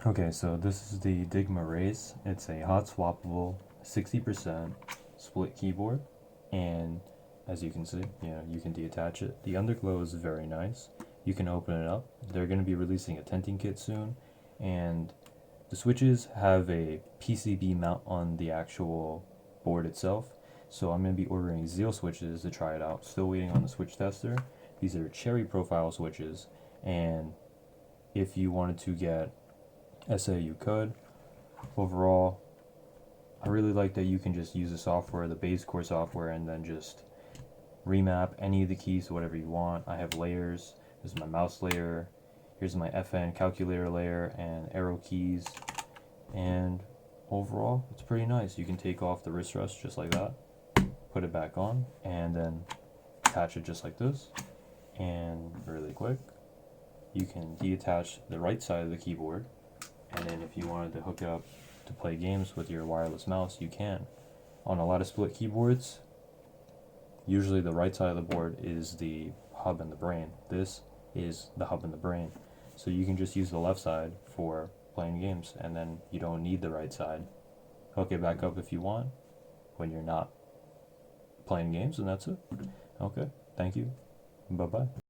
Okay, so this is the Dygma Raise. It's a hot swappable 60% split keyboard, and as you can see, you can detach it. The underglow is very nice. You can open it up. They're going to be releasing a tenting kit soon, and the switches have a PCB mount on the actual board itself. So I'm going to be ordering Zeal switches to try it out. Still waiting on the switch tester. These are cherry profile switches, and if you wanted to get SA, you could. Overall, I really like that you can just use the software, the base core software, and then just remap any of the keys to whatever you want. I have layers. This is my mouse layer. Here's my FN calculator layer and arrow keys. And overall, it's pretty nice. You can take off the wrist rest just like that, put it back on, and then attach it just like this. And really quick, you can detach the right side of the keyboard, and then if you wanted to hook it up to play games with your wireless mouse, you can. On a lot of split keyboards, usually the right side of the board is the hub and the brain. This is the hub and the brain. So you can just use the left side for playing games, and then you don't need the right side. Hook it back up if you want when you're not playing games, and that's it. Okay, thank you. Bye-bye.